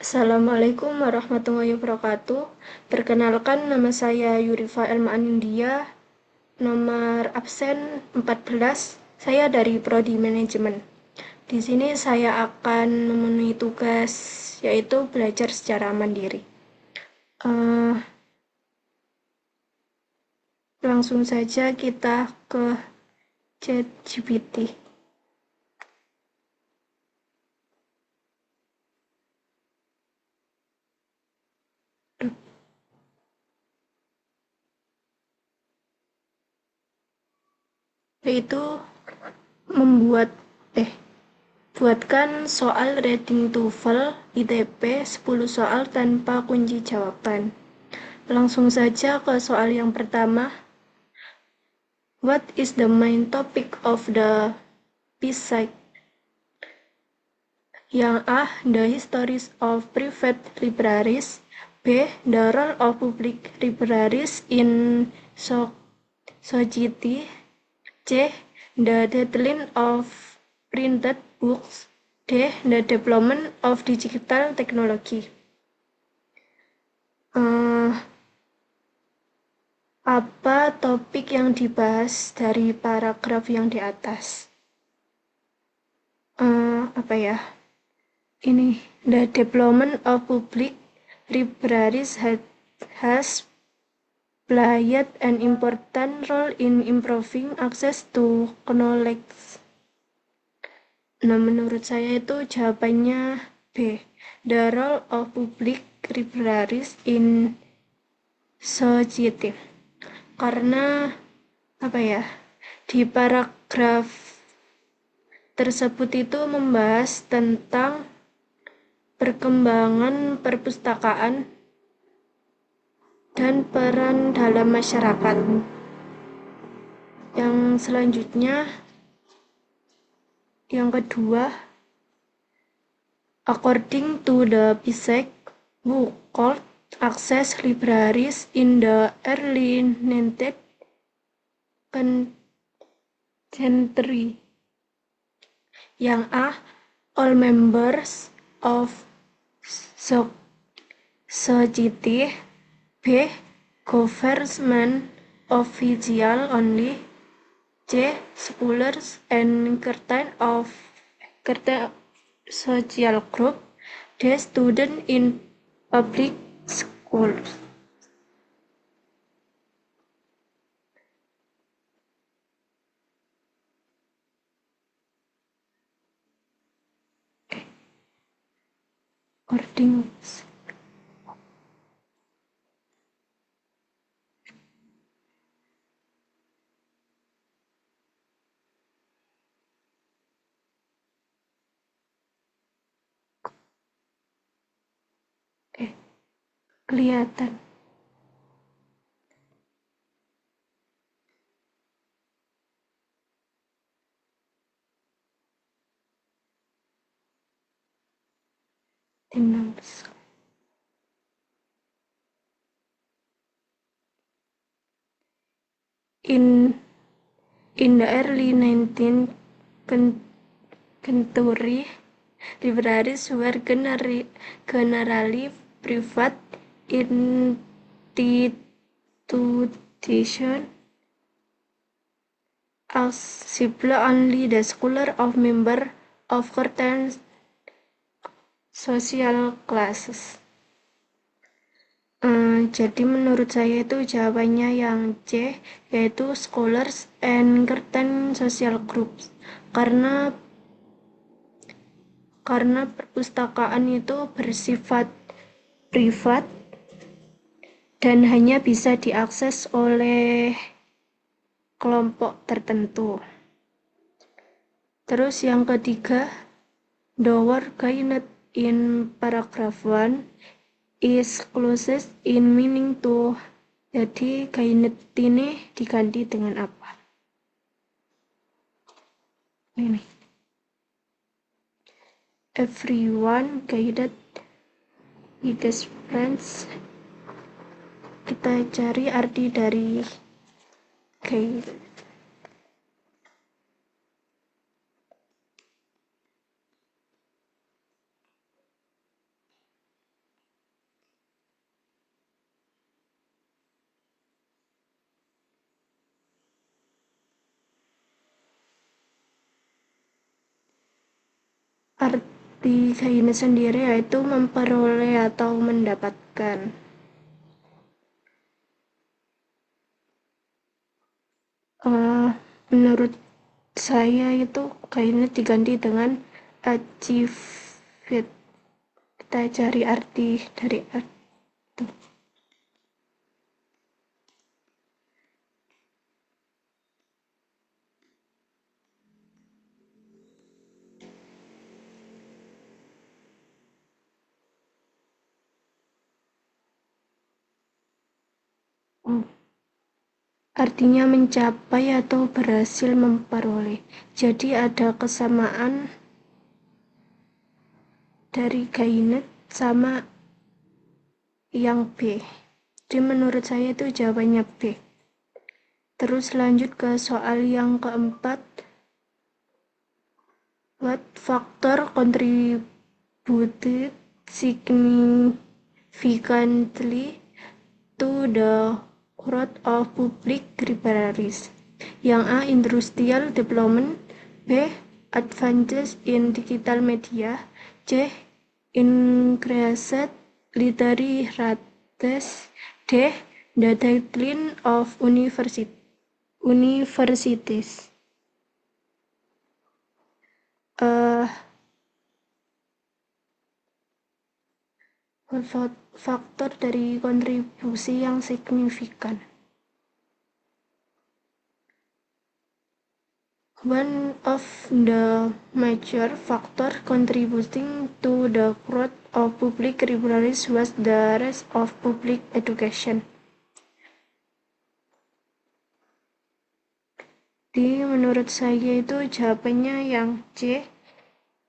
Assalamualaikum warahmatullahi wabarakatuh. Perkenalkan, nama saya Yurifa Elma Anindya, nomor absen 14. Saya dari Prodi Manajemen. Di sini saya akan memenuhi tugas yaitu belajar secara mandiri. Eh, Langsung saja kita ke ChatGPT. Yaitu membuat buatkan soal reading TOEFL ITP 10 soal tanpa kunci jawaban. Langsung saja ke soal yang pertama. What is the main topic of the Psych? Yang A. The histories of private libraries. B. The role of public libraries in society. C. The decline of printed books. D. The development of digital technology. Apa topik yang dibahas dari paragraf yang di atas? Ini, the development of public libraries has played an important role in improving access to knowledge. Nah, menurut saya itu jawabannya B. The role of public libraries in society. Karena di paragraf tersebut itu membahas tentang perkembangan perpustakaan dan peran dalam masyarakat. Yang selanjutnya, yang kedua, according to the Psych, who called access libraries in the early 19th century? Yang A. All members of society. B. Government official only. C. Scholars and certain social group. D. Student in public schools. Ordings. Kelihatan. In the early 19th century, libraries were generally private institutions accessible only the scholars of members of certain social classes. Jadi menurut saya itu jawabannya yang C, yaitu scholars and certain social groups. Karena perpustakaan itu bersifat privat dan hanya bisa diakses oleh kelompok tertentu. Terus yang ketiga, the word gained in paragraph 1 is closest in meaning to. Jadi gained ini diganti dengan apa? Ini. Everyone guided his friends. Kita cari arti dari guide. arti kindness sendiri yaitu memperoleh atau mendapatkan. Menurut saya itu kindness diganti dengan achieve. Kita cari arti dari itu. Artinya mencapai atau berhasil memperoleh. Jadi ada kesamaan dari kindness sama yang B. Jadi menurut saya itu jawabannya B. Terus lanjut ke soal yang keempat. What factor contributed significantly to the growth of public libraries? Yang A. Industrial development. B. Advances in digital media. C. Increased literary rates. D. The decline of universities. Faktor dari kontribusi yang signifikan. One of the major factors contributing to the growth of public libraries was the rise of public education. Jadi menurut saya itu jawabannya yang C.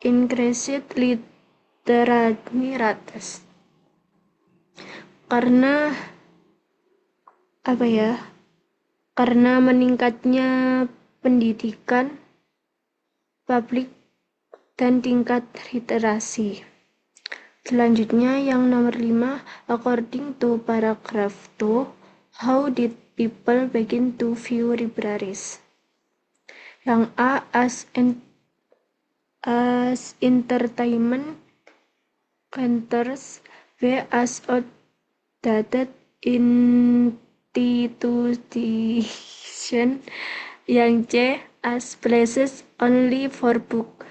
Increased literary rates. Karena karena meningkatnya pendidikan publik dan tingkat literasi. Selanjutnya yang nomor 5, according to paragraph 2, how did people begin to view libraries? Yang A, as entertainment centers. B, as outdated institution. Yang C, as places only for book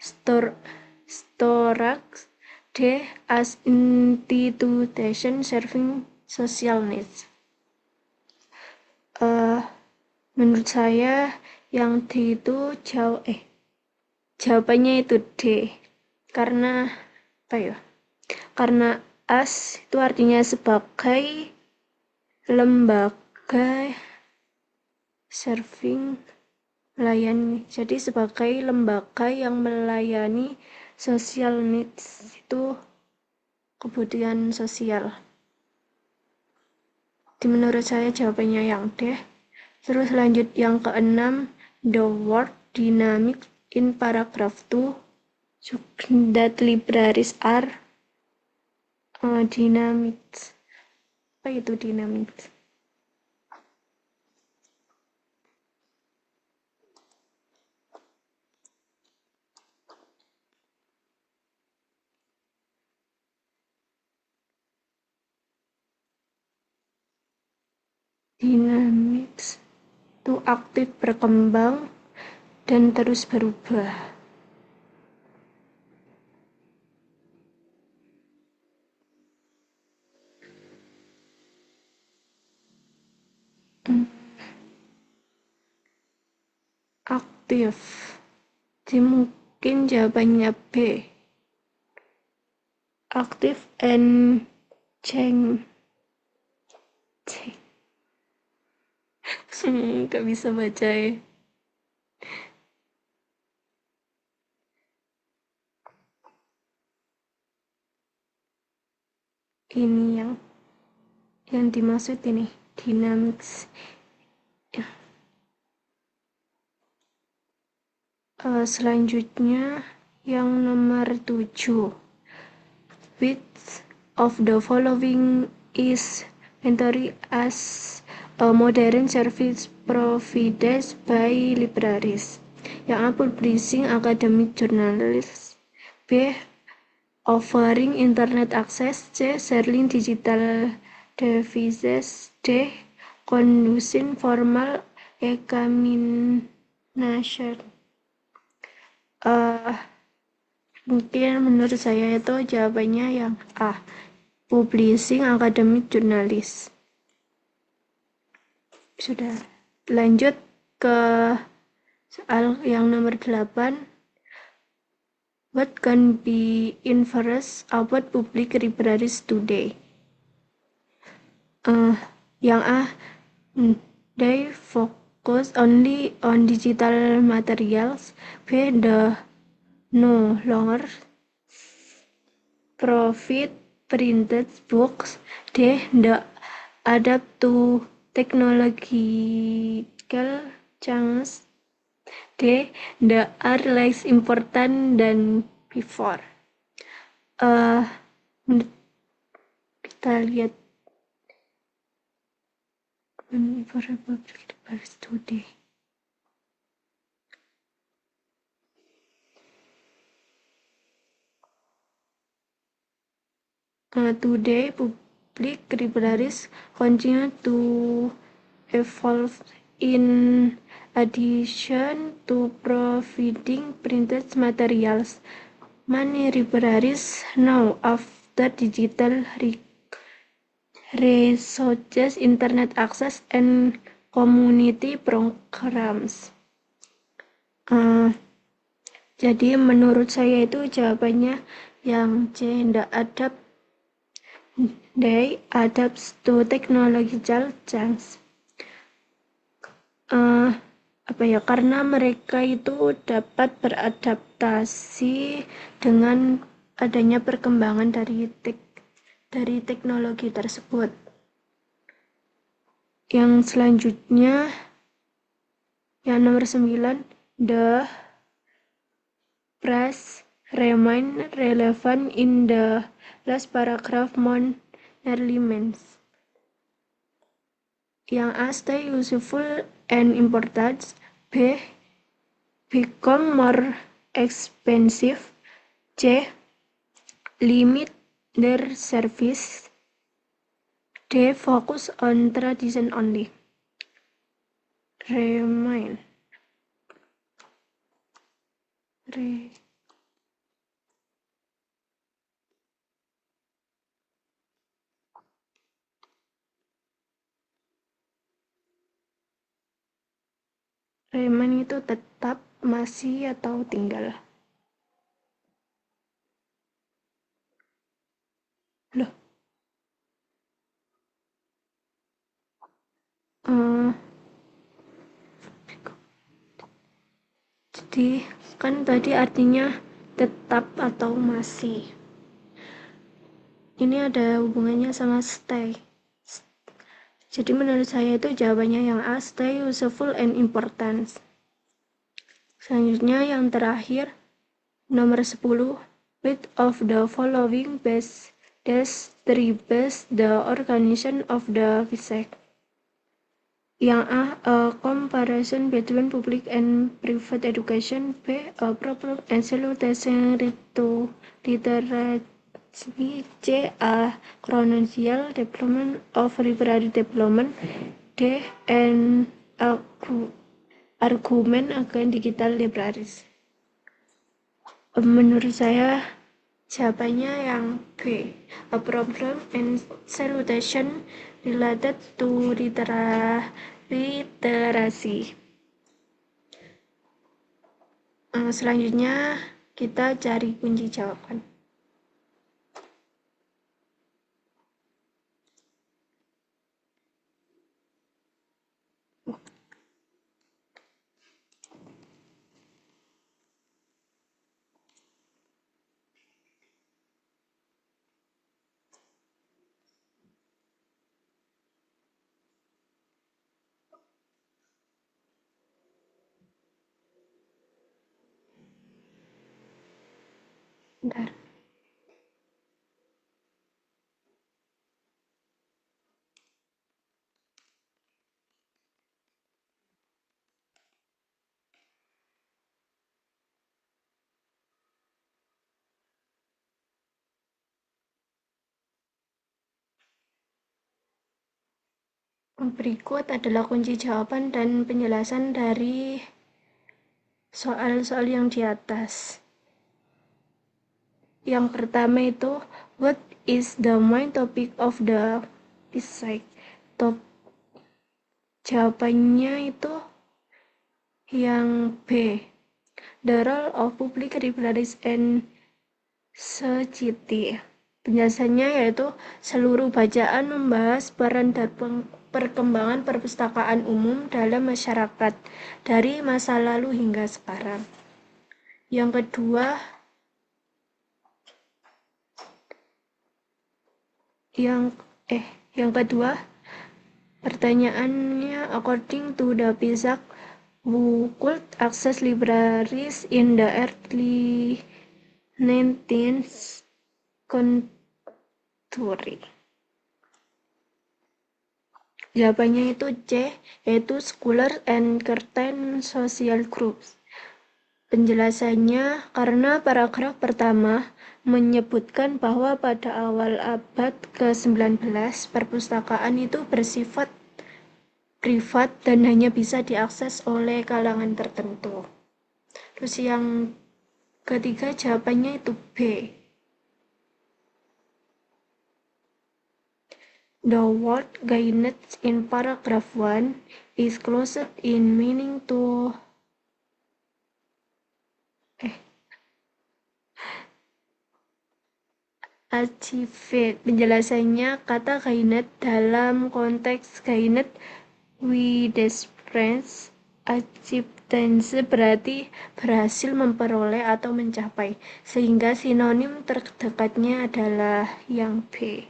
storage. D, as institution serving social needs. Menurut saya yang D itu jawabannya itu D. Karena karena as itu artinya sebagai lembaga serving melayani. Jadi sebagai lembaga yang melayani social needs, itu kebutuhan sosial. Jadi menurut saya jawabannya yang D. Terus lanjut yang keenam, the word dynamic in paragraph 2 that libraries are dynamics. Apa itu dynamics? Dynamics itu aktif, berkembang, dan terus berubah. Aktif. Jadi mungkin jawabannya B. Active and change. Gak bisa baca ya. Ini yang dimaksud ini dynamics. Selanjutnya yang nomor 7. Which of the following is mentored as a modern service provided by libraries? Yang A, publishing academic journals. B. Offering internet access. C. Selling digital devices. D. Conducting formal examination. Mungkin menurut saya itu jawabannya yang A. Publishing academic journalist. Sudah. Lanjut ke soal yang nomor 8. What can be inferred about public libraries today? Yang A. They focus only on digital materials. B. The no longer profit printed books. D. The adapt to technological changes. D. The are less important than before. Kita lihat for public libraries today. Today, public libraries continue to evolve. In addition to providing printed materials, many libraries now offer digital resources, internet access, and community programs. Jadi menurut saya itu jawabannya yang C, they adapt to technological change. Karena mereka itu dapat beradaptasi dengan adanya perkembangan dari teknologi tersebut. Yang selanjutnya, yang nomor 9, the phrase remain relevant in the last paragraph more elements. Yang A, stay useful and important. B, become more expensive. C, limit their service. D, focus on tradition only. Remain itu tetap, masih, atau tinggal. Loh. Jadi kan tadi artinya tetap atau masih. Ini ada hubungannya sama stay. Jadi menurut saya itu jawabannya yang A, stay useful and important. Selanjutnya yang terakhir, nomor 10, which of the following best describes the organization of the visit? Yang A, comparison between public and private education. B, a problem and solution to literacy. C, a chronological development of library development. D, an argument against digital libraries. Menurut saya jawabannya yang B, a problem and solution related to literasi. Selanjutnya kita cari kunci jawaban. Bentar. Berikut adalah kunci jawaban dan penjelasan dari soal-soal yang di atas. Yang pertama itu, what is the main topic of the essay? Jawabannya itu yang B. The role of public libraries and society. Penjelasannya yaitu seluruh bacaan membahas peran dan perkembangan perpustakaan umum dalam masyarakat dari masa lalu hingga sekarang. Yang kedua, pertanyaannya, according to the PISA, who could access libraries in the early 19th century? Jawabannya itu C, yaitu scholars and certain social groups. Penjelasannya, karena paragraf pertama menyebutkan bahwa pada awal abad ke-19 perpustakaan itu bersifat privat dan hanya bisa diakses oleh kalangan tertentu. Terus yang ketiga jawabannya itu B. The word gained in paragraph 1 is closed in meaning to achieve. Penjelasannya, kata gained dalam konteks gained with friends achievance berarti berhasil memperoleh atau mencapai, sehingga sinonim terdekatnya adalah yang B.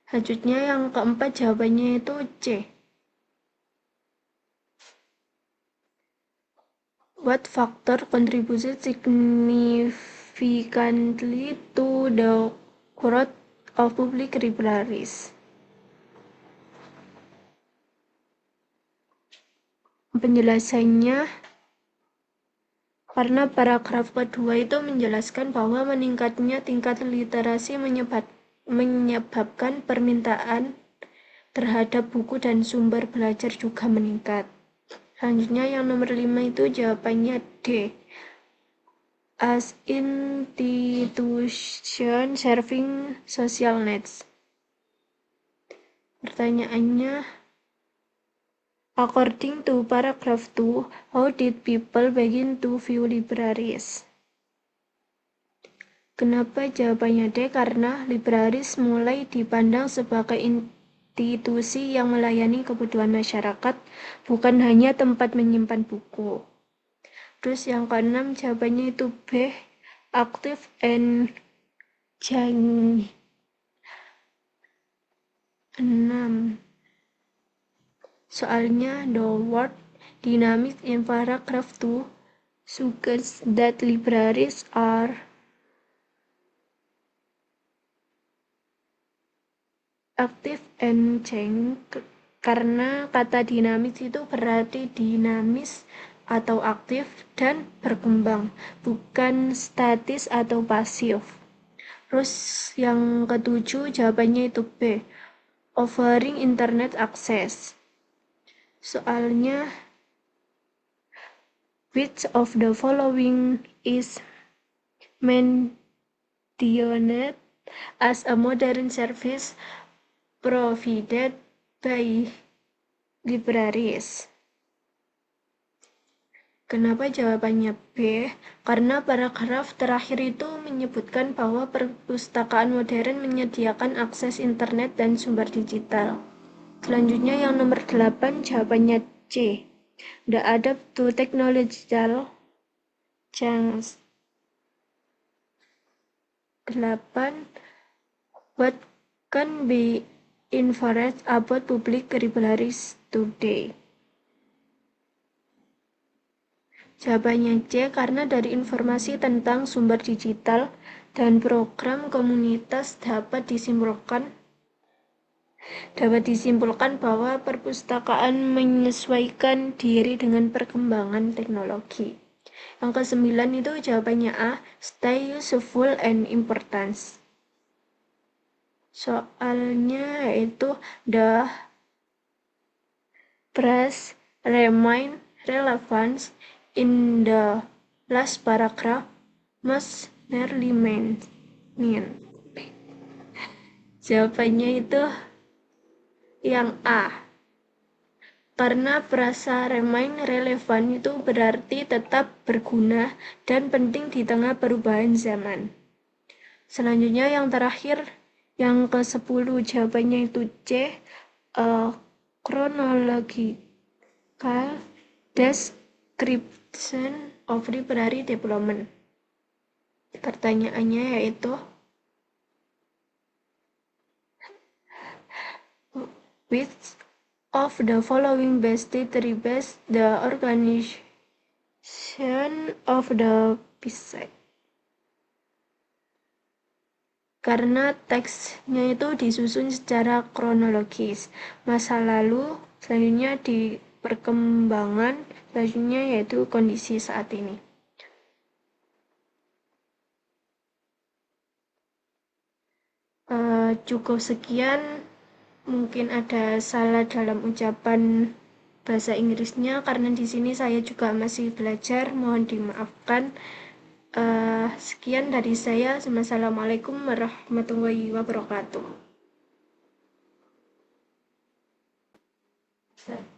Selanjutnya yang keempat jawabannya itu C. What factor contributed significantly to the growth of public libraries? Penjelasannya, karena paragraf kedua itu menjelaskan bahwa meningkatnya tingkat literasi menyebabkan permintaan terhadap buku dan sumber belajar juga meningkat. Selanjutnya yang nomor 5 itu jawabannya D. As institution serving social needs. Pertanyaannya, according to paragraph 2, how did people begin to view libraries? Kenapa jawabannya D? Karena libraries mulai dipandang sebagai institusi yang melayani kebutuhan masyarakat, bukan hanya tempat menyimpan buku. Terus yang keenam jawabannya itu B, active and changing. 6. Soalnya, the word dynamic in paragraph 2 suggests that libraries are active and changing, karena kata dinamis itu berarti dinamis atau aktif dan berkembang, bukan statis atau pasif. Terus yang ketujuh jawabannya itu B, offering internet access. Soalnya, which of the following is mentioned as a modern service provided by libraries? Kenapa jawabannya B? Karena paragraf terakhir itu menyebutkan bahwa perpustakaan modern menyediakan akses internet dan sumber digital. Selanjutnya yang nomor 8 jawabannya C. The adapt to technological change. 8. What can be inferred about public libraries today? Jawabannya C, karena dari informasi tentang sumber digital dan program komunitas dapat disimpulkan bahwa perpustakaan menyesuaikan diri dengan perkembangan teknologi. Yang ke-9 itu jawabannya A, stay useful and importance. soalnya yaitu the phrase remain relevant in the last paragraph must nearly mean. Jawabannya itu yang A. Karena frasa remain relevan itu berarti tetap berguna dan penting di tengah perubahan zaman. Selanjutnya yang terakhir, yang ke-10 jawabannya itu C. Chronological description of library development. Pertanyaannya yaitu which of the following best represents the organization of the Pisces? Karena teksnya itu disusun secara kronologis, masa lalu, selanjutnya di perkembangan, selanjutnya yaitu kondisi saat ini. Cukup sekian, mungkin ada salah dalam ucapan bahasa Inggrisnya karena di sini saya juga masih belajar, mohon dimaafkan. Sekian dari saya. Wassalamualaikum warahmatullahi wabarakatuh.